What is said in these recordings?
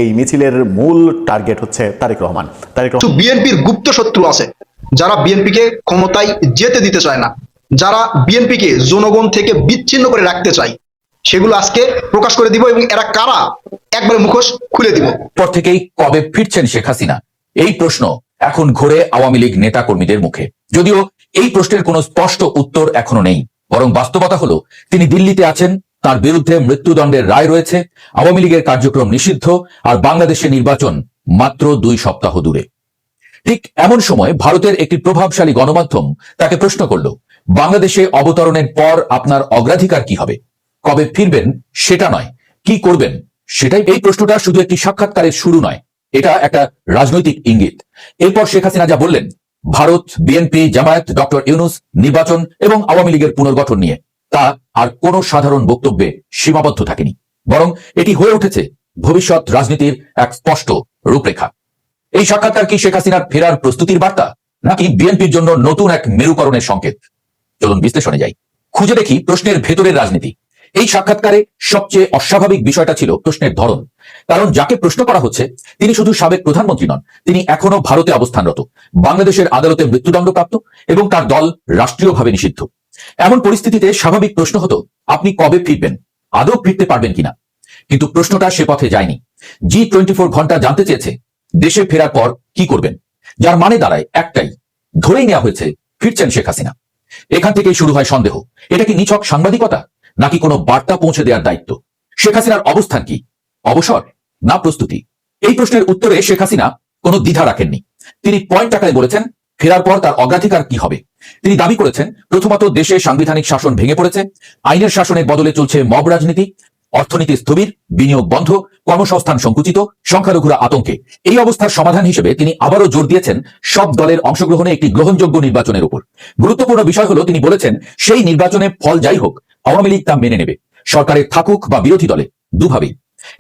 এই মিছিলের মূল টার্গেট হচ্ছে তারেক রহমান। বিএনপির গুপ্ত শত্রু আছে যারা বিএনপিকে ক্ষমতায় যেতে দিতে চায় না, যারা বিএনপিকে জনগণ থেকে বিচ্ছিন্ন করে রাখতে চায়, সেগুলো আজকে প্রকাশ করে দিব এবং এরা কারা একবারে মুখোশ খুলে দিব। পর থেকেই কবে ফিরছেন শেখ হাসিনা, এই প্রশ্ন এখন ঘোরে আওয়ামী লীগ নেতা কর্মীদের মুখে। যদিও এই প্রশ্নের কোনো স্পষ্ট উত্তর এখনো নেই, বরং বাস্তবতা হলো তিনি দিল্লিতে আছেন, তার বিরুদ্ধে মৃত্যুদণ্ডের রায় রয়েছে, আওয়ামী লীগের কার্যক্রম নিষিদ্ধ, আর বাংলাদেশে নির্বাচন মাত্র 2 সপ্তাহ দূরে। ঠিক এমন সময় ভারতের একটি প্রভাবশালী গণমাধ্যম তাকে প্রশ্ন করল, বাংলাদেশে অবতরণের পর আপনার অগ্রাধিকার কি হবে? কবে ফিরবেন সেটা নয়, কি করবেন সেটাই। এই প্রশ্নটা শুধু একটি সাক্ষাৎকারের শুরু নয়, এটা একটা রাজনৈতিক ইঙ্গিত। এরপর শেখ হাসিনা যা বললেন ভারত, বিএনপি, জামায়াত, ডক্টর ইউনূস, নির্বাচন এবং আওয়ামী লীগের পুনর্গঠন নিয়ে, তা আর কোনো সাধারণ বক্তব্যে সীমাবদ্ধ থাকেনি, বরং এটি হয়ে উঠেছে ভবিষ্যৎ রাজনীতির এক স্পষ্ট রূপরেখা। এই সাক্ষাৎকার কি শেখ হাসিনার ফেরার প্রস্তুতির বার্তা, নাকি বিএনপির জন্য নতুন এক মেরুকরণের সংকেত? চলুন বিশ্লেষণে যাই, খুঁজে দেখি প্রশ্নের ভেতরের রাজনীতি। এই সাক্ষাৎকারে সবচেয়ে অস্বাভাবিক বিষয়টা ছিল প্রশ্নের ধরন। কারণ যাকে প্রশ্ন করা হচ্ছে তিনি শুধু সাবেক প্রধানমন্ত্রী নন, তিনি এখনো ভারতে অবস্থানরত, বাংলাদেশের আদালতে মৃত্যুদণ্ডপ্রাপ্ত এবং তার দল রাষ্ট্রীয়ভাবে নিষিদ্ধ। এমন পরিস্থিতিতে স্বাভাবিক প্রশ্ন হতো, আপনি কবে ফিরবেন, আদৌ ফিরতে পারবেন কিনা? কিন্তু প্রশ্নটা সে পথে যায়নি। G24 ঘন্টা জানতে চেয়েছে দেশে ফেরার পর কি করবেন, যার মানে দাঁড়ায় একটাই, ধরেই নেওয়া হয়েছে ফিরছেন শেখ হাসিনা। এখান থেকেই শুরু হয় সন্দেহ, এটা কি নিছক সাংবাদিকতা, নাকি কোনো বার্তা পৌঁছে দেওয়ার দায়িত্ব? শেখ হাসিনার অবস্থান কি, অবসর না প্রস্তুতি? এই প্রশ্নের উত্তরে শেখ হাসিনা কোনো দ্বিধা রাখেননি। তিনি পয়েন্ট আকারে বলেছেন ফেরার পর তার অগ্রাধিকার কি হবে। তিনি দাবি করেছেন, প্রথমত দেশে সাংবিধানিক শাসন ভেঙে পড়েছে, আইনের শাসনের বদলে চলছে মব রাজনীতি, অর্থনীতি স্থবির, বিনিয়োগ বন্ধ, কর্মসংস্থান সংকুচিত, সংখ্যালঘুরা আতঙ্কে। এই অবস্থার সমাধান হিসেবে তিনি আবারও জোর দিয়েছেন সব দলের অংশগ্রহণে একটি গ্রহণযোগ্য নির্বাচনের উপর। গুরুত্বপূর্ণ বিষয় হলো তিনি বলেছেন সেই নির্বাচনে ফল যাই হোক আওয়ামী লীগ তা মেনে নেবে, সরকারে থাকুক বা বিরোধী দলে, দুভাবেই।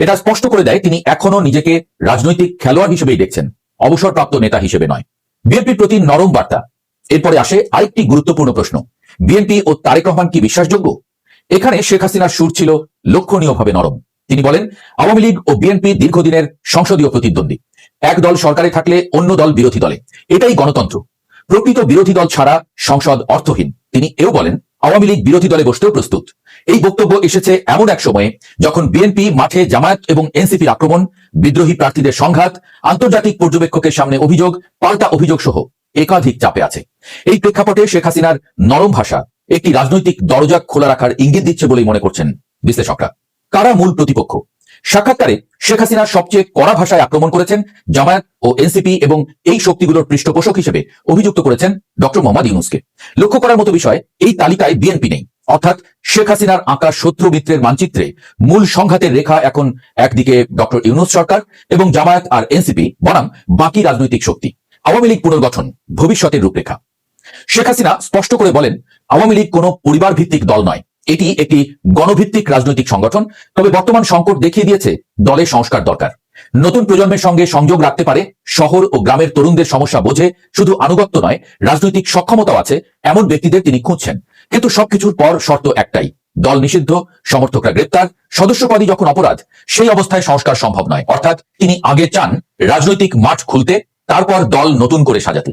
এটা স্পষ্ট করে দেয় তিনি এখনো নিজেকে রাজনৈতিক খেলোয়াড় হিসেবেই দেখছেন, অবসরপ্রাপ্ত নেতা হিসেবে নয়। বিএনপির প্রতি নরম বার্তা। এরপরে আসে আরেকটি গুরুত্বপূর্ণ প্রশ্ন, বিএনপি ও তারেক রহমান কি বিশ্বাসযোগ্য? এখানে শেখ হাসিনার সুর ছিল লক্ষণীয়ভাবে নরম। তিনি বলেন, আওয়ামী লীগ ও বিএনপি দীর্ঘদিনের সংসদীয় প্রতিদ্বন্দ্বী, এক দল সরকারে থাকলে অন্য দল বিরোধী দলে, এটাই গণতন্ত্র। প্রকৃত বিরোধী দল ছাড়া সংসদ অর্থহীন। তিনি এও বলেন, আওয়ামী লীগ বিরোধী দলে বসতেও প্রস্তুত। এই বক্তব্য এসেছে এমন এক সময়ে যখন বিএনপি মাঠে জামায়াত এবং এনসিপির আক্রমণ, বিদ্রোহী প্রার্থীদের সংঘাত, আন্তর্জাতিক পর্যবেক্ষকের সামনে অভিযোগ, পাল্টা অভিযোগ সহ একাধিক চাপে আছে। এই প্রেক্ষাপটে শেখ হাসিনার নরম ভাষা একটি রাজনৈতিক দরজা খোলা রাখার ইঙ্গিত দিচ্ছে বলেই মনে করছেন বিশ্লেষকরা। কারা মূল প্রতিপক্ষ? সাক্ষাৎকারে শেখ হাসিনা সবচেয়ে কড়া ভাষায় আক্রমণ করেছেন জামায়াত ও এনসিপি এবং এই শক্তিগুলোর পৃষ্ঠপোষক হিসেবে অভিযুক্ত করেছেন ডক্টর মোহাম্মদ ইউনূসকে। লক্ষ্য করার মতো বিষয়, এই তালিকায় বিএনপি নেই, অর্থাৎ শেখ হাসিনার আঁকা শত্রু মিত্রের মানচিত্রে মূল সংঘাতের রেখা এখন একদিকে ডক্টর ইউনূস সরকার এবং জামায়াত আর এনসিপি বনাম বাকি রাজনৈতিক শক্তি। আওয়ামী লীগ পুনর্গঠন, ভবিষ্যতের রূপরেখা। শেখ হাসিনা স্পষ্ট করে বলেন, আওয়ামী লীগ কোনো পরিবার ভিত্তিক দল নয়, এটি একটি গণভিত্তিক রাজনৈতিক সংগঠন। তবে বর্তমান সংকট দেখিয়ে দিয়েছে দলে সংস্কার দরকার। নতুন প্রজন্মের সঙ্গে সংযোগ রাখতে পারে, শহর ও গ্রামের তরুণদের সমস্যা বোঝে, শুধু আনুগত্য নয় রাজনৈতিক সক্ষমতাও আছে, এমন ব্যক্তিদের তিনি খুঁজছেন। কিন্তু সবকিছুর পর শর্ত একটাই, দল নিষিদ্ধ, সমর্থকরা গ্রেপ্তার, সদস্যপদই যখন অপরাধ, সেই অবস্থায় সংস্কার সম্ভব নয়। অর্থাৎ তিনি আগে চান রাজনৈতিক মাঠ খুলতে, তারপর দল নতুন করে সাজাতে।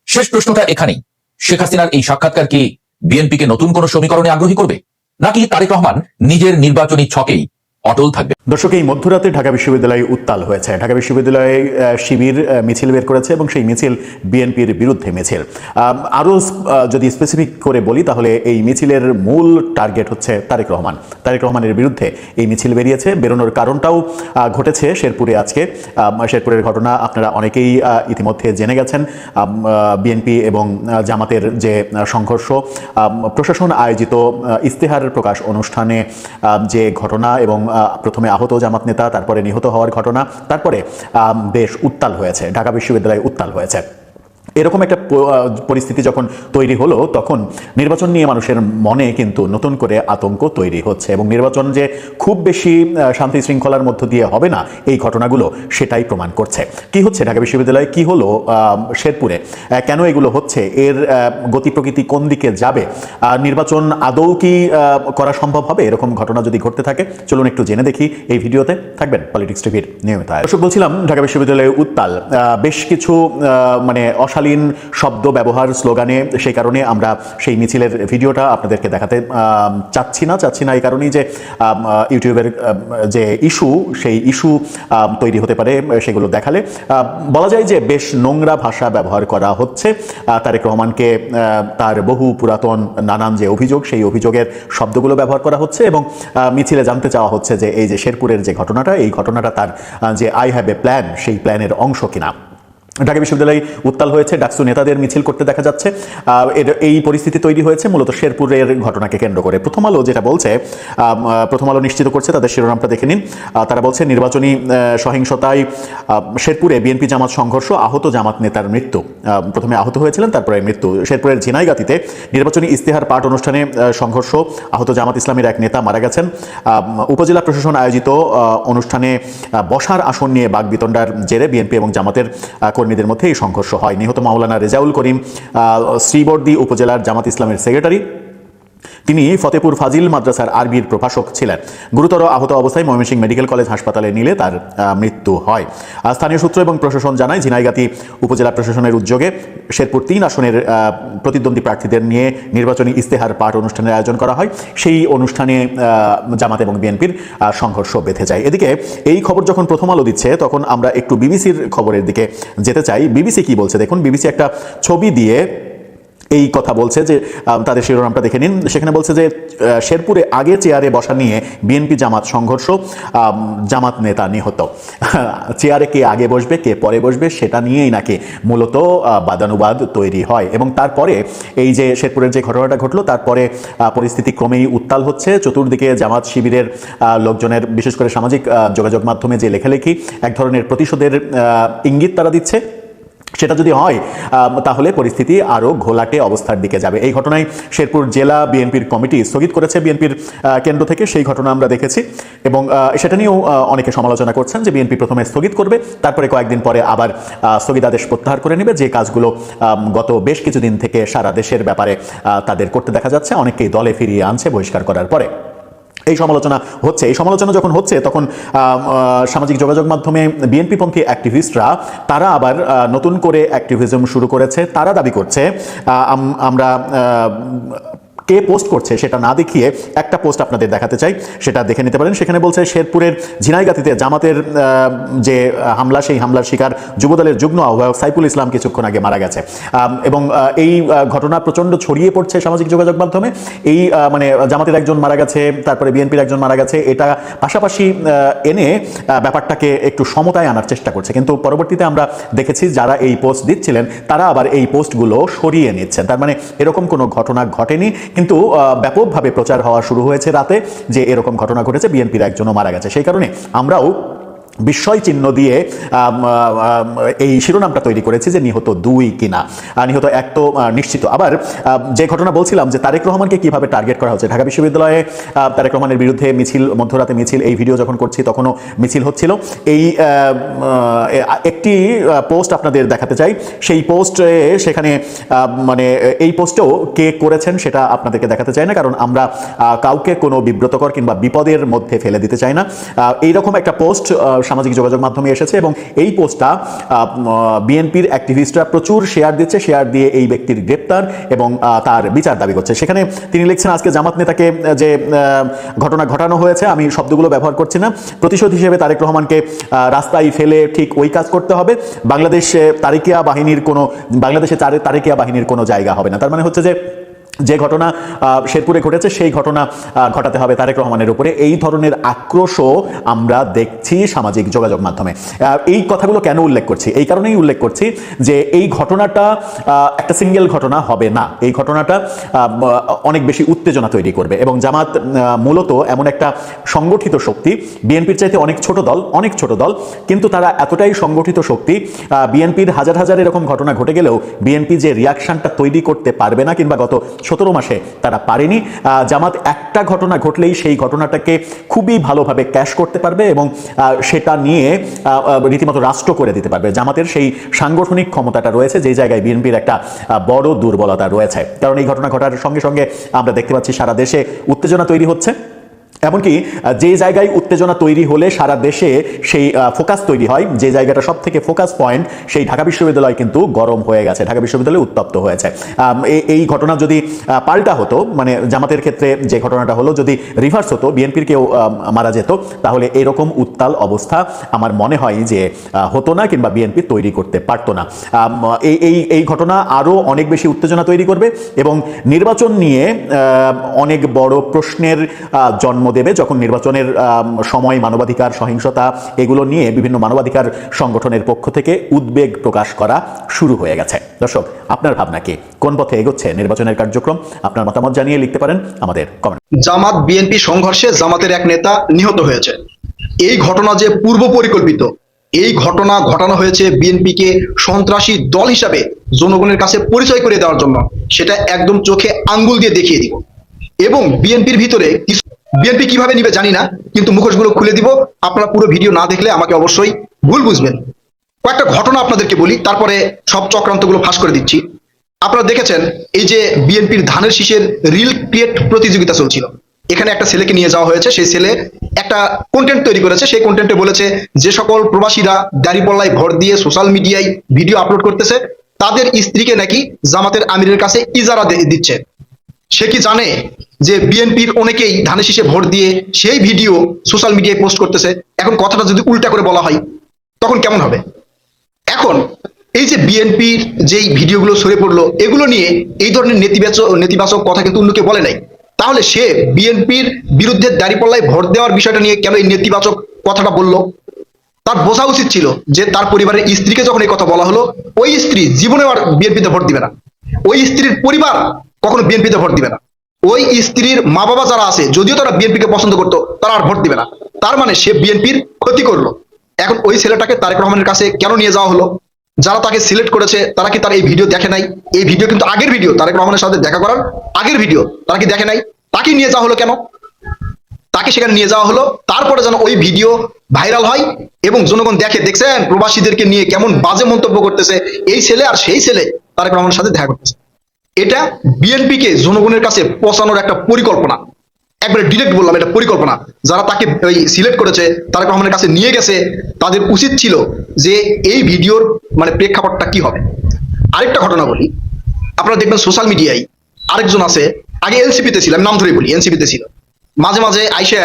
শেষ প্রশ্নটা এখানেই, শেখ হাসিনার এই সাক্ষাৎকার কি বিএনপিকে নতুন কোন সমীকরণে আগ্রহী করবে, নাকি তারেক রহমান নিজের নির্বাচনী ছকেই অটল থাকবে? দর্শক, এই মধ্যরাতে ঢাকা বিশ্ববিদ্যালয়ে উত্তাল হয়েছে। ঢাকা বিশ্ববিদ্যালয়ে শিবির মিছিল বের করেছে এবং সেই মিছিল বিএনপির বিরুদ্ধে মিছিল। আরও যদি স্পেসিফিক করে বলি তাহলে এই মিছিলের মূল টার্গেট হচ্ছে তারেক রহমান। তারেক রহমানের বিরুদ্ধে এই মিছিল বেরিয়েছে। বেরোনোর কারণটাও ঘটেছে শেরপুরে আজকে। শেরপুরের ঘটনা আপনারা অনেকেই ইতিমধ্যে জেনে গেছেন। বিএনপি এবং জামাতের যে সংঘর্ষ, প্রশাসন আয়োজিত ইস্তেহার প্রকাশ অনুষ্ঠানে যে ঘটনা এবং প্রথমে আহত জামাত নেতা, তারপরে নিহত হওয়ার ঘটনা, তারপরে বেশ উত্তাল হয়েছে, ঢাকা বিশ্ববিদ্যালয়ে উত্তাল হয়েছে। এরকম একটা পরিস্থিতি যখন তৈরি হলো, তখন নির্বাচন নিয়ে মানুষের মনে কিন্তু নতুন করে আতঙ্ক তৈরি হচ্ছে, এবং নির্বাচন যে খুব বেশি শান্তি শৃঙ্খলার মধ্য দিয়ে হবে না এই ঘটনাগুলো সেটাই প্রমাণ করছে। কি হচ্ছে ঢাকা বিশ্ববিদ্যালয়ে, কি হলো শেরপুরে, কেন এগুলো হচ্ছে, এর গতি প্রকৃতি কোন দিকে যাবে, নির্বাচন আদৌ কি করা সম্ভব হবে এরকম ঘটনা যদি ঘটতে থাকে, চলুন একটু জেনে দেখি এই ভিডিওতে। থাকবেন পলিটিক্স টিভির নিয়মিত আয়োজক। দর্শক, বলছিলাম ঢাকা বিশ্ববিদ্যালয়ে উত্তাল, বেশ কিছু মানে অশালীন শব্দ ব্যবহার স্লোগানে, সেই কারণে আমরা সেই মিছিলের ভিডিওটা আপনাদেরকে দেখাতে চাচ্ছি না এই কারণেই যে ইউটিউবের যে ইস্যু, সেই ইস্যু তৈরি হতে পারে সেগুলো দেখালে। বলা যায় যে বেশ নোংরা ভাষা ব্যবহার করা হচ্ছে। তারেক রহমানকে তার বহু পুরাতন নানান যে অভিযোগ, সেই অভিযোগের শব্দগুলো ব্যবহার করা হচ্ছে, এবং মিছিলে জানতে চাওয়া হচ্ছে যে এই যে শেরপুরের যে ঘটনাটা, এই ঘটনাটা তার যে আই হ্যাভ এ প্ল্যান, সেই প্ল্যানের অংশ কিনা। ঢাকা বিশ্ববিদ্যালয় উত্তাল হয়েছে, ডাকসু নেতাদের মিছিল করতে দেখা যাচ্ছে। এই পরিস্থিতি তৈরি হয়েছে মূলত শেরপুরের ঘটনাকে কেন্দ্র করে। প্রথম আলো যেটা বলছে, প্রথম আলো নিশ্চিত করছে, তাদের শিরোনামটা দেখে নিন। তারা বলছে নির্বাচনী সহিংসতায় শেরপুরে বিএনপি জামাত সংঘর্ষ, আহত জামাত নেতার মৃত্যু। প্রথমে আহত হয়েছিলেন, তারপরে মৃত্যু। শেরপুরের ঝিনাইগাতিতে নির্বাচনী ইস্তেহার পাঠ অনুষ্ঠানে সংঘর্ষ, আহত জামাত ইসলামের এক নেতা মারা গেছেন। উপজেলা প্রশাসন আয়োজিত অনুষ্ঠানে বসার আসন নিয়ে বাগবিতণ্ডার জেরে বিএনপি এবং জামাতের কর্মীদের মধ্যে এই সংঘর্ষ হয়। নিহত মাওলানা রেজাউল করিম শ্রীবর্দী উপজেলার জামাত ইসলামের সেক্রেটারি। তিনি ফতেপুর ফাজিল মাদ্রাসার আরবির প্রভাষক ছিলেন। গুরুতর আহত অবস্থায় ময়মনসিংহ মেডিকেল কলেজ হাসপাতালে নিলে তার মৃত্যু হয়। স্থানীয় সূত্র এবং প্রশাসন জানায়, ঝিনাইগাতি উপজেলা প্রশাসনের উদ্যোগে শেরপুর 3 আসনের প্রতিদ্বন্দ্বী প্রার্থীদের নিয়ে নির্বাচনী ইস্তেহার পাঠ অনুষ্ঠানের আয়োজন করা হয়। সেই অনুষ্ঠানে জামাত এবং বিএনপির সংঘর্ষ বেঁধে যায়। এদিকে এই খবর যখন প্রথম আলো দিচ্ছে, তখন আমরা একটু বিবিসির খবরের দিকে যেতে চাই। বিবিসি কি বলছে দেখুন। বিবিসি একটা ছবি দিয়ে এই কথা বলছে, যে তাদের শিরোনামটা দেখে নিন। সেখানে বলছে যে শেরপুরে আগে চেয়ারে বসা নিয়ে বিএনপি জামাত সংঘর্ষ, জামাত নেতা নিহত। চেয়ারে কে আগে বসবে কে পরে বসবে সেটা নিয়েই নাকি মূলত বাদানুবাদ তৈরি হয়, এবং তারপরে এই যে শেরপুরের যে ঘটনাটা ঘটলো, তারপরে পরিস্থিতি ক্রমেই উত্তাল হচ্ছে। চতুর্দিকে জামাত শিবিরের লোকজনের, বিশেষ করে সামাজিক যোগাযোগ মাধ্যমে যে লেখালেখি, এক ধরনের প্রতিশোধের ইঙ্গিত তারা দিচ্ছে। সেটা যদি হয় তাহলে পরিস্থিতি আরও ঘোলাটে অবস্থার দিকে যাবে। এই ঘটনায় শেরপুর জেলা বিএনপির কমিটি স্থগিত করেছে বিএনপির কেন্দ্র থেকে, সেই ঘটনা আমরা দেখেছি, এবং সেটা নিয়েও অনেকে সমালোচনা করছেন যে বিএনপি প্রথমে স্থগিত করবে, তারপরে কয়েকদিন পরে আবার স্থগিতাদেশ প্রত্যাহার করে নেবে, যে কাজগুলো গত বেশ কিছুদিন থেকে সারা দেশের ব্যাপারে তাদের করতে দেখা যাচ্ছে, অনেককেই দলে ফিরিয়ে আনছে বহিষ্কার করার পরে। এই সমালোচনা হচ্ছে। এই সমালোচনা যখন হচ্ছে, তখন সামাজিক যোগাযোগ মাধ্যমে বিএনপিপন্থী অ্যাক্টিভিস্টরা তারা আবার নতুন করে অ্যাক্টিভিজম শুরু করেছে। তারা দাবি করছে, আমরা কে পোস্ট করছে সেটা না দেখিয়ে একটা পোস্ট আপনাদের দেখাতে চাই, সেটা দেখে নিতে পারেন। সেখানে বলছে শেরপুরের ঝিনাইগাতিতে জামাতের যে হামলা, সেই হামলার শিকার যুবদলের যুগ্ম আহ্বায়ক সাইফুল ইসলাম কিছুক্ষণ আগে মারা গেছে, এবং এই ঘটনা প্রচণ্ড ছড়িয়ে পড়ছে সামাজিক যোগাযোগ মাধ্যমে। এই মানে জামাতের একজন মারা গেছে, তারপরে বিএনপির একজন মারা গেছে, এটা পাশাপাশি এনে ব্যাপারটাকে একটু সমতায় আনার চেষ্টা করছে। কিন্তু পরবর্তীতে আমরা দেখেছি যারা এই পোস্ট দিচ্ছিলেন তারা আবার এই পোস্টগুলো সরিয়ে নিচ্ছেন। তার মানে এরকম কোনো ঘটনা ঘটেনি, কিন্তু ব্যাপকভাবে প্রচার হওয়া শুরু হয়েছে রাতে যে এরকম ঘটনা ঘটেছে, বিএনপির একজনও মারা গেছে। সেই কারণে আমরাও বিস্ময় চিহ্ন দিয়ে এই শিরোনামটা তৈরি করেছি যে নিহত 2 কিনা, নিহত 1 তো নিশ্চিত। আবার যে ঘটনা বলছিলাম যে তারেক রহমানকে কিভাবে টার্গেট করা হচ্ছে, ঢাকা বিশ্ববিদ্যালয়ে তারেক রহমানের বিরুদ্ধে মিছিল, মধ্যরাতে মিছিল, এই ভিডিও যখন করছি তখনও মিছিল হচ্ছিল। এই একটি পোস্ট আপনাদের দেখাতে চাই। সেই পোস্টে সেখানে মানে এই পোস্টেও কে করেছেন সেটা আপনাদেরকে দেখাতে চাই না, কারণ আমরা কাউকে কোনো বিব্রতকর কিংবা বিপদের মধ্যে ফেলে দিতে চাই না। এইরকম একটা পোস্ট সামাজিক যোগাযোগ মাধ্যমে এসেছে, এবং এই পোস্টটা বিএনপির অ্যাক্টিভিস্টরা প্রচুর শেয়ার দিচ্ছে। শেয়ার দিয়ে এই ব্যক্তির গ্রেপ্তার এবং তার বিচার দাবি করছে। সেখানে তিনি লিখছেন, আজকে জামাত নেতাকে যে ঘটনা ঘটানো হয়েছে, আমি শব্দগুলো ব্যবহার করছি না, প্রতিশোধ হিসেবে তারেক রহমানকে রাস্তায় ফেলে ঠিক ওই কাজ করতে হবে। বাংলাদেশে তারেকিয়া বাহিনীর কোনো জায়গা হবে না। তার মানে হচ্ছে যে যে ঘটনা শেরপুরে ঘটেছে সেই ঘটনা ঘটাতে হবে তারেক রহমানের উপরে, এই ধরনের আক্রোশও আমরা দেখছি সামাজিক যোগাযোগ মাধ্যমে। এই কথাগুলো কেন উল্লেখ করছি? এই কারণেই উল্লেখ করছি যে এই ঘটনাটা একটা সিঙ্গেল ঘটনা হবে না, এই ঘটনাটা অনেক বেশি উত্তেজনা তৈরি করবে। এবং জামাত মূলত এমন একটা সংগঠিত শক্তি, বিএনপির চাইতে অনেক ছোট দল, কিন্তু তারা এতটাই সংগঠিত শক্তি, বিএনপির হাজার হাজার এরকম ঘটনা ঘটে গেলেও বিএনপি যে রিয়াকশনটা তৈরি করতে পারবে না, কিংবা গত 17 মাসে তারা পারেনি, জামাত একটা ঘটনা ঘটলেই সেই ঘটনাটাকে খুবই ভালোভাবে ক্যাশ করতে পারবে এবং সেটা নিয়ে রীতিমতো রাষ্ট্র করে দিতে পারবে। জামাতের সেই সাংগঠনিক ক্ষমতাটা রয়েছে, যে জায়গায় বিএনপির একটা বড় দুর্বলতা রয়েছে। কারণ এই ঘটনা ঘটার সঙ্গে সঙ্গে আমরা দেখতে পাচ্ছি সারা দেশে উত্তেজনা তৈরি হচ্ছে। এমনকি যে জায়গায় উত্তেজনা তৈরি হলে সারা দেশে সেই ফোকাস তৈরি হয়, যে জায়গাটা সব থেকে ফোকাস পয়েন্ট, সেই ঢাকা বিশ্ববিদ্যালয় কিন্তু গরম হয়ে গেছে, ঢাকা বিশ্ববিদ্যালয় উত্তপ্ত হয়েছে। এই ঘটনা যদি পাল্টা হতো, মানে জামাতের ক্ষেত্রে যে ঘটনাটা হলো যদি রিভার্স হতো, বিএনপির কেউ মারা যেত, তাহলে এরকম উত্তাল অবস্থা আমার মনে হয় যে হতো না, কিংবা বিএনপি তৈরি করতে পারতো না। এই ঘটনা আরও অনেক বেশি উত্তেজনা তৈরি করবে এবং নির্বাচন নিয়ে অনেক বড় প্রশ্নের জন্ম দেবে, যখন নির্বাচনের সময় মানবাধিকার, সহিংসতা এগুলো নিয়ে বিভিন্ন মানবাধিকার সংগঠনের পক্ষ থেকে উদ্বেগ প্রকাশ করা শুরু হয়ে গেছে। দর্শক, আপনার ভাবনা কি? কোন পথে এগোচ্ছে নির্বাচনের কার্যক্রম? আপনার মতামত জানিয়ে লিখতে পারেন আমাদের কমেন্ট। জামাত বিএনপি সংঘর্ষে জামাতের এক নেতা নিহত হয়েছে। এই ঘটনা যে পূর্ব পরিকল্পিত, এই ঘটনা ঘটানো হয়েছে বিএনপিকে সন্ত্রাসী দল হিসাবে জনগণের কাছে পরিচয় করে দেওয়ার জন্য, সেটা একদম চোখে আঙ্গুল দিয়ে দেখিয়ে দিব। এবং বিএনপির ভিতরে কিছু, বিএনপি কিভাবে নিবে জানি না, কিন্তু মুখোশগুলো খুলে দিব। আপনারা পুরো ভিডিও না দেখলে আমাকে অবশ্যই ভুল বুঝবেন। কয়েকটা ঘটনা আপনাদেরকে বলি, তারপরে সব চক্রান্তগুলো ফাঁস করে দিচ্ছি। আপনারা দেখেছেন এই যে বিএনপির ধানের শীষের রিল ক্রিয়েট প্রতিযোগিতা চলছিল, এখানে একটা ছেলেকে নিয়ে যাওয়া হয়েছে। সেই ছেলে একটা কন্টেন্ট তৈরি করেছে, সেই কন্টেন্টে বলেছে যে সকল প্রবাসীরা দাঁড়িপাল্লায় ভর দিয়ে সোশ্যাল মিডিয়ায় ভিডিও আপলোড করতেছে, তাদের স্ত্রীকে নাকি জামাতের আমিরের কাছে ইজারা দিচ্ছে। সে কি জানে যে বিএনপির অনেকেই ধানের শীষে ভোট দিয়ে সেই ভিডিও সোশ্যাল মিডিয়ায় পোস্ট করতেছে? এখন কথাটা যদি উল্টা করে বলা হয় তখন কেমন হবে? এখন এই যে বিএনপির যেই ভিডিওগুলো সরে পড়লো, এগুলো নিয়ে এই ধরনের নেতিবাচক কথা কিন্তু অন্যকে বলে নাই। তাহলে সে বিএনপির বিরুদ্ধে দাঁড়িপাল্লায় ভোট দেওয়ার বিষয়টা নিয়ে কেন এই নেতিবাচক কথাটা বললো? তার বোঝা উচিত ছিল যে তার পরিবারের স্ত্রীকে যখন এই কথা বলা হলো, ওই স্ত্রী জীবনে আর বিএনপিতে ভোট দিবে না, ওই স্ত্রীর পরিবার কখনো বিএনপিতে ভোট দিবে না, ওই স্ত্রীর মা বাবা যারা আছে যদিও তারা বিএনপিকে পছন্দ করতো তারা আর ভোট দিবে না। তার মানে সে বিএনপির ক্ষতি করলো। এখন ওই ছেলেটাকে তারেক রহমানের কাছে কেন নিয়ে যাওয়া হলো? যারা তাকে সিলেক্ট করেছে তারা কি তার এই ভিডিও দেখে নাই? এই ভিডিও কিন্তু আগের ভিডিও, তারেক রহমানের সাথে দেখা করার আগের ভিডিও, তারা কি দেখে নাই? তাকে নিয়ে যাওয়া হলো কেন? তাকে সেখানে নিয়ে যাওয়া হলো তারপরে যেন ওই ভিডিও ভাইরাল হয় এবং জনগণ দেখছেন প্রবাসীদেরকে নিয়ে কেমন বাজে মন্তব্য করতেছে এই ছেলে, আর সেই ছেলে তারেক রহমানের সাথে দেখা করতেছে। এটা বিএনপিকে জনগণের কাছে পৌঁছানোর একটা পরিকল্পনা। একবারে ডিরেক্ট বললাম, এটা পরিকল্পনা। যারা তাকে সিলেক্ট করেছে, তারেক রহমানের কাছে নিয়ে গেছে, তাদের উচিত ছিল যে এই ভিডিওর মানে প্রেক্ষাপটটা কি হবে। আরেকটা ঘটনা বলি, আপনারা দেখবেন সোশ্যাল মিডিয়ায় আরেকজন আছে, আগে এনসিপিতে ছিল, আমি নাম ধরে বলি, এনসিপিতে ছিল, মাঝে মাঝে আইসা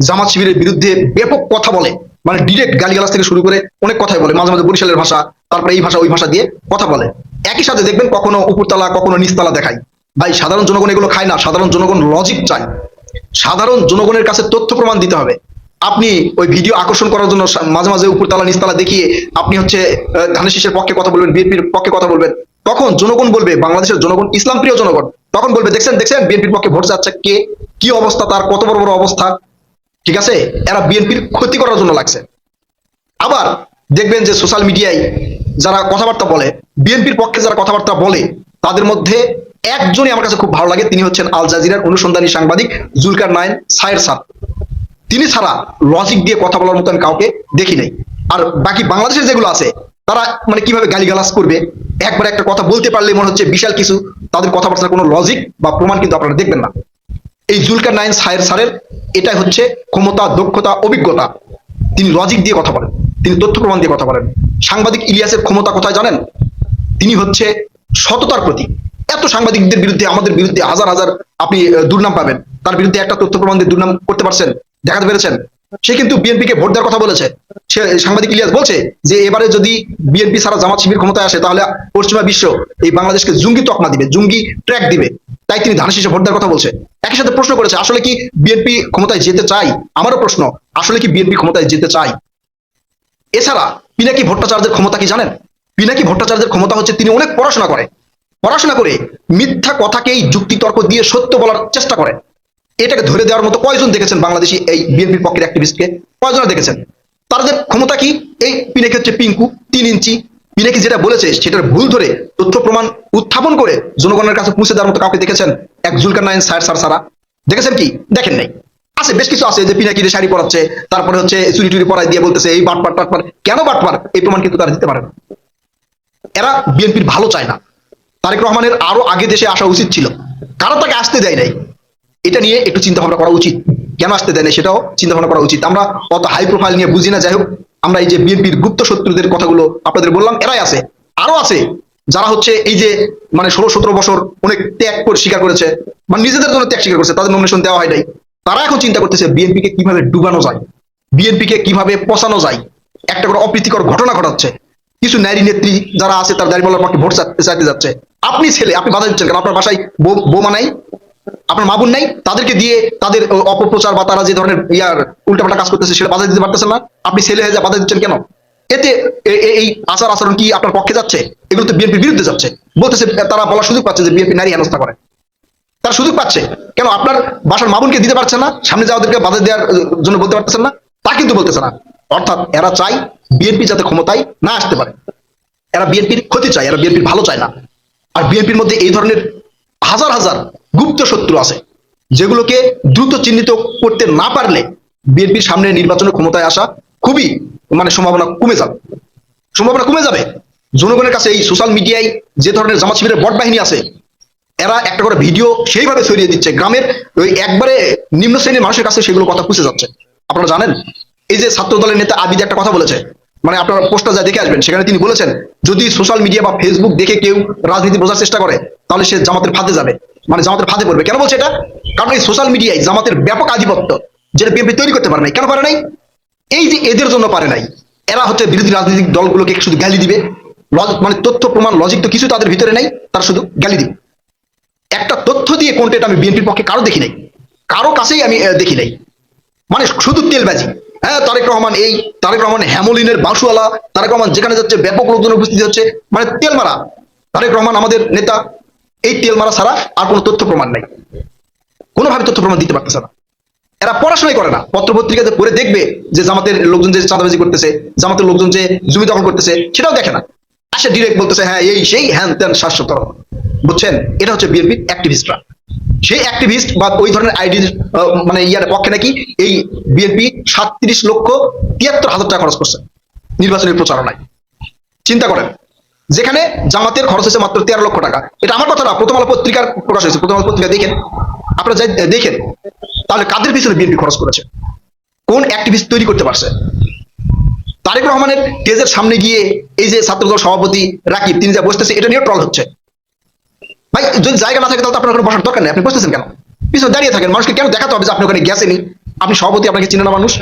জামাত শিবিরের বিরুদ্ধে ব্যাপক কথা বলে, মানে ডিরেক্ট গালিগালাজ থেকে শুরু করে অনেক কথাই বলে, মাঝে মাঝে বরিশালের ভাষা, তারপরে এই ভাষা ওই ভাষা দিয়ে কথা বলে। একই সাথে দেখবেন কখনো উপরতলা কখনো নিচতলা দেখায়। ভাই, সাধারণ জনগণ এগুলো খায় না, সাধারণ জনগণ লজিক চায়, সাধারণ জনগণের কাছে তথ্য প্রমাণ দিতে হবে। আপনি ওই ভিডিও আকর্ষণ করার জন্য মাঝে মাঝে উপরতলা নিচতলা দেখিয়ে আপনি হচ্ছে ধানের শীষের পক্ষে কথা বলবেন, বিএনপির পক্ষে কথা বলবেন, তখন জনগণ বলবে, বাংলাদেশের জনগণ ইসলাম প্রিয় জনগণ, তখন বলবে দেখছেন বিএনপির পক্ষে ভোট যাচ্ছে কে, কি অবস্থা তার, কত বড় বড় অবস্থা। ঠিক আছে, এরা বিএনপির ক্ষতি করার জন্য লাগছে। আবার দেখবেন যে সোশ্যাল মিডিয়ায় যারা কথাবার্তা বলে, বিএনপির পক্ষে যারা কথাবার্তা বলে, তাদের মধ্যে একজনই আমার কাছে খুব ভালো লাগে, তিনি হচ্ছেন আল জাজিরার অনুসন্ধানী সাংবাদিক জুলকারনাইন সায়ের স্যার। তিনি ছাড়া লজিক দিয়ে কথা বলার মতো আমি কাউকে দেখি নাই। আর বাকি বাংলাদেশের যেগুলো আছে তারা মানে কিভাবে গালিগালাজ করবে, একবার একটা কথা বলতে পারলে মনে হচ্ছে বিশাল কিছু, তাদের কথাবার্তার কোনো লজিক বা প্রমাণ কিন্তু আপনারা দেখবেন না। এই জুলকারনাইন সায়ের স্যারের এটাই হচ্ছে ক্ষমতা, দক্ষতা, অভিজ্ঞতা। তিনি লজিক দিয়ে কথা বলেন, তিনি তথ্য প্রমাণ দিয়ে কথা বলেন। সাংবাদিক ইলিয়াসের ক্ষমতা কোথায় জানেন? তিনি হচ্ছে সততার প্রতীক। এত সাংবাদিকদের বিরুদ্ধে, আমাদের বিরুদ্ধে হাজার হাজার আপনি দুর্নাম পাবেন, তার বিরুদ্ধে একটা তথ্য প্রমাণ দিয়ে দুর্নাম করতে পারছেন, দেখাতে পেরেছেন। সে কিন্তু বিএনপিকে ভোট দেওয়ার কথা বলেছে। সে সাংবাদিক ইলিয়াস বলছে যে এবারে যদি বিএনপি ছাড়া জামাত শিবির ক্ষমতায় আসে তাহলে পশ্চিমা বিশ্ব এই বাংলাদেশকে জঙ্গি তকমা দিবে, জঙ্গি ট্র্যাক দিবে। তাই তিনি ধানের শীষে ভোট দেওয়ার কথা বলছে। একই সাথে প্রশ্ন করেছে আসলে কি বিএনপি ক্ষমতায় যেতে চাই। আমারও প্রশ্ন, আসলে কি বিএনপি ক্ষমতায় যেতে চাই? এছাড়া পিনাকি ভট্টাচার্যের ক্ষমতা কি জানেন? পিনাকি ভট্টাচার্যের ক্ষমতা হচ্ছে তিনি অনেক পড়াশোনা করে মিথ্যা কথাকেই যুক্তিতর্ক দিয়ে সত্য বলার চেষ্টা করে। এটাকে ধরে দেওয়ার মতো কয়জন দেখেছেন বাংলাদেশি এই বিএনপির পক্ষের অ্যাক্টিভিস্টকে? কয়জন দেখেছেন? তাদের ক্ষমতা কি? এই পিনাকি হচ্ছে পিঙ্কু 3 ইঞ্চি। পিনাকি যেটা বলেছে সেটার ভুল ধরে তথ্য প্রমাণ উত্থাপন করে জনগণের কাছে পৌঁছে দেওয়ার মতো কাউকে দেখেছেন? এক জুলকার নাইন স্যার সারা দেখেছেন কি? দেখেন নাই। আছে, বেশ কিছু আছে যে পিনাকির শাড়ি পরাচ্ছে, তারপরে হচ্ছে চুরি টুরি পরাই দিয়ে বলতেছে এই বাটপার টাটপার। কেন বাটপার এই প্রমাণ কিন্তু তারা দিতে পারে না। এরা বিএনপির ভালো চায় না। তারেক রহমানের আরো আগে দেশে আসা উচিত ছিল, কারণ তাকে আসতে দেয় নাই। এটা নিয়ে একটু চিন্তা ভাবনা করা উচিত, কেন আসতে দেয় নাই সেটাও চিন্তা ভাবনা করা উচিত। আমরা অত হাই প্রোফাইল নিয়ে বুঝি না, যাই হোক আমরা এই যে বিএনপির গুপ্ত শত্রুদের কথাগুলো আপনাদের বললাম, এরাই আছে। আরো আছে যারা হচ্ছে এই যে মানে 16-17 বছর অনেক ত্যাগ করে স্বীকার করেছে, মানে নিজেদের জন্য ত্যাগ স্বীকার করেছে, তাদের নমিনেশন দেওয়া হয় নাই। তারা এখন চিন্তা করতেছে বিএনপিকে কিভাবে ডুবানো যায়, বিএনপিকে কিভাবে পচানো যায়। একটা করে অপ্রীতিকর ঘটনা ঘটাচ্ছে। কিছু নারী নেত্রী যারা আছে তার দাঁড়িপাল্লার পক্ষে ভোট চাইতে যাচ্ছে। আপনি ছেলে, আপনি বাধা দিচ্ছেন কেন? আপনার বাসায় বৌমা নাই, আপনার মা বোন নাই? তাদেরকে দিয়ে তাদের অপপ্রচার বা তারা যে ধরনের উল্টাপাল্টা কাজ করতেছে সেটা বাধা দিতে পারতেছেন না? আপনি ছেলে হয়ে যা বাধা দিচ্ছেন কেন? এতে এই আচার আচরণ কি আপনার পক্ষে যাচ্ছে? এগুলো তো বিএনপির বিরুদ্ধে যাচ্ছে। বলতেছে, তারা বলার সুযোগ পাচ্ছে যে বিএনপি নারী হেনস্থা করে। তার সুযোগ পাচ্ছে কেন? আপনার বাসার মা বোনকে দিতে পারছেন না, সামনে যাওয়াদেরকে বাধা দেওয়ার জন্য বলতে পারতেছেন না, তা কিন্তু বলতেছে না। অর্থাৎ এরা চাই বিএনপি যাতে ক্ষমতায় না আসতে পারে। এরা বিএনপির ক্ষতি চায়, এরা বিএনপির ভালো চায় না। আর বিএনপির মধ্যে এই ধরনের হাজার হাজার গুপ্ত শত্রু আছে, যেগুলোকে দ্রুত চিহ্নিত করতে না পারলে বিএনপির সামনে নির্বাচনের ক্ষমতায় আসা খুবই মানে সম্ভাবনা কমে যাবে। জনগণের কাছে এই সোশ্যাল মিডিয়ায় যে ধরনের জামাত শিবিরের বট বাহিনী আছে, এরা একটা করে ভিডিও সেইভাবে ছড়িয়ে দিচ্ছে, গ্রামের ওই একবারে নিম্ন শ্রেণীর মানুষের কাছে সেগুলো কথা পৌঁছে যাচ্ছে। আপনারা জানেন এই যে ছাত্র দলের নেতা আবিদ একটা কথা বলেছে, মানে আপনারা পোস্টটা যা দেখে আসবেন, সেখানে তিনি বলেছেন যদি সোশ্যাল মিডিয়া বা ফেসবুক দেখে কেউ রাজনীতি বোঝার চেষ্টা করে তাহলে সে জামাতের ফাঁদে যাবে, মানে জামাতের ফাঁদে পড়বে। কেন বলছে এটা? কারণ এই সোশ্যাল মিডিয়ায় জামাতের ব্যাপক আধিপত্য, যেটা বিএনপি তৈরি করতে পারে নাই। কেন পারে নাই? এই যে এদের জন্য পারে নাই। এরা হচ্ছে বিরোধী রাজনৈতিক দলগুলোকে শুধু গালি দিবে, মানে তথ্য প্রমাণ লজিক তো কিছু তাদের ভিতরে নাই, তারা শুধু গালি দিবে। একটা তথ্য দিয়ে কন্টেন্ট আমি বিএনপির পক্ষে কারো দেখি নাই, কারো কাছেই আমি দেখি নাই। মানে শুধু তেলবাজি। হ্যাঁ, তারেক রহমান এই, তারেক রহমান হ্যামোলিনের বাঁশুয়ালা, তারেক রহমান যেখানে যাচ্ছে ব্যাপক লোকজন উপস্থিতি হচ্ছে, মানে তেল মারা। তারেক রহমান আমাদের নেতা, এই তেল মারা ছাড়া আর কোনো তথ্য প্রমাণ নাই, কোনোভাবে তথ্য প্রমাণ দিতে পারতেছে না। এরা পড়াশোনাই করে না, পত্রপত্রিকাতে পড়ে দেখবে যে জামাতের লোকজন যে চাঁদাবাজি করতেছে, জামাতের লোকজন যে জমি দখল করতেছে, সেটাও দেখে না। আসে ডিরেক্ট বলতেছে হ্যাঁ এই সেই হ্যান ত্যান শাশ্বত। বুঝছেন? এটা হচ্ছে বিএনপির অ্যাক্টিভিস্টরা। সেই অ্যাক্টিভিস্ট বা ওই ধরনের আইডি মানে ইয়ার পক্ষে নাকি এই বিএনপি 37,73,000 টাকা খরচ করছে নির্বাচনী প্রচারণায়। চিন্তা করেন, যেখানে জামাতের খরচ হয়েছে মাত্র 13 লক্ষ টাকা। এটা আমার কথা না, প্রথম আলো পত্রিকার প্রকাশ হয়েছে, প্রথম আলো পত্রিকা দেখেন, আপনারা যাই দেখেন। তাহলে কাদের পিছনে বিএনপি খরচ করেছে? কোন অ্যাক্টিভিস্ট তৈরি করতে পারছে? তারেক রহমানের স্টেজের সামনে গিয়ে এই যে ছাত্রদল সভাপতি রাকিব তিনি যা বসতেছে, এটা নিয়ে ট্রল হচ্ছে। ভাই যদি জায়গা না থাকে তাহলে আপনার ওখানে বসার দরকার নেই, আপনি বসতেছেন কেন? পিছনে দাঁড়িয়ে থাকেন। মানুষকে কেন দেখাতে হবে যে আপনি ওখানে গেছেনি? আপনি সভাপতি, আপনাকে চিনে না মানুষ?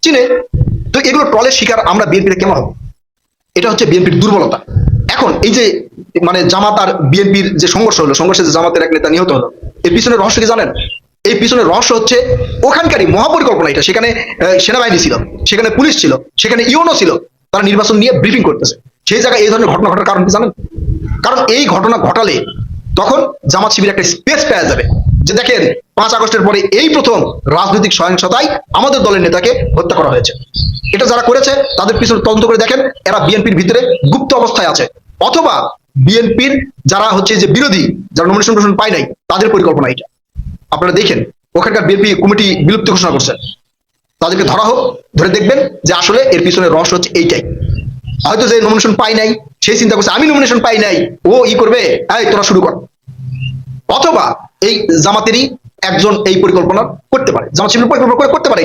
চিনে। তো এগুলো ট্রলের শিকার আমরা বিএনপির কেন হবো? এটা হচ্ছে বিএনপির দুর্বলতা। এখন এই যে মানে জামাত আর বিএনপির যে সংঘর্ষ হলো, সংঘর্ষে যে জামাতের এক নেতা নিহত হলো, এর পিছনের রহস্য কি জানেন? এই পিছনের রহস্য হচ্ছে ওখানকারই মহাপরিকল্পনা। এটা সেখানে সেনাবাহিনী ছিল, সেখানে পুলিশ ছিল, সেখানে ইউনো ছিল, তারা নির্বাচন নিয়ে ব্রিফিং করতেছে। সেই জায়গায় এই ধরনের ঘটনা ঘটার কারণ কি জানেন? কারণ এই ঘটনা ঘটালে তখন জামাত শিবির একটা স্পেস পেয়ে যাবে যে দেখেন 5 আগস্টের পরে এই প্রথম রাজনৈতিক সহিংসতায় আমাদের দলের নেতাকে হত্যা করা হয়েছে। এটা যারা করেছে তাদের পিছনে তদন্ত করে দেখেন, এরা বিএনপির ভিতরে গুপ্ত অবস্থায় আছে, অথবা বিএনপির যারা হচ্ছে যে বিরোধী, যারা নমিনেশন পায় নাই, তাদের পরিকল্পনা এটা। আপনারা দেখেন ওখানকার বিএনপি কমিটি বিলুপ্তি ঘোষণা করছে, তাদেরকে ধরা হোক, ধরে দেখবেন যে আসলে এর পিছনে রহস্য হচ্ছে এইটাই। হয়তো যে নমিনেশন পাই নাই সেই চিন্তা করছে আমি নমিনেশন পাই নাই, ও ই করবে, এই তোরা শুরু কর। অথবা এই জামাতেরই একজন এই পরিকল্পনা করতে পারে, জামাত শিবির পরিকল্পনা করতে পারে।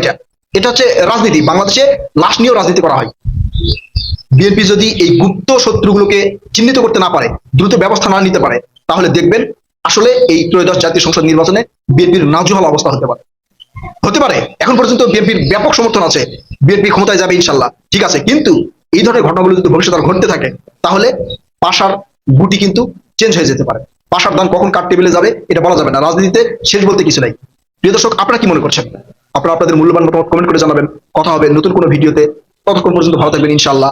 এটা হচ্ছে রাজনীতি। বাংলাদেশে লাশ নিয়েও রাজনীতি করা হয়। বিএনপি যদি এই গুপ্ত শত্রুগুলোকে চিহ্নিত করতে না পারে, দ্রুত ব্যবস্থা না নিতে পারে, তাহলে দেখবেন আসলে এই ত্রয়োদশ জাতীয় সংসদ নির্বাচনে বিএনপির নাজুহাল অবস্থা হতে পারে। এখন পর্যন্ত বিএনপির ব্যাপক সমর্থন আছে, বিএনপি ক্ষমতায় যাবে ইনশাল্লাহ, ঠিক আছে। কিন্তু এই ধরনের ঘটনাগুলো যদি ভবিষ্যতে ঘটতে থাকে তাহলে পাশার গুটি কিন্তু চেঞ্জ হয়ে যেতে পারে। পাশার দান কখন কার টেবিলে যাবে এটা বলা যাবে না। রাজনীতিতে শেষ বলতে কিছু নাই। প্রিয় দর্শক, আপনারা কি মনে করছেন? আপনারা আপনাদের মূল্যবান মতামত কমেন্ট করে জানাবেন। কথা হবে নতুন কোনো ভিডিওতে। ততক্ষণ পর্যন্ত ভালো থাকবেন ইনশাআল্লাহ।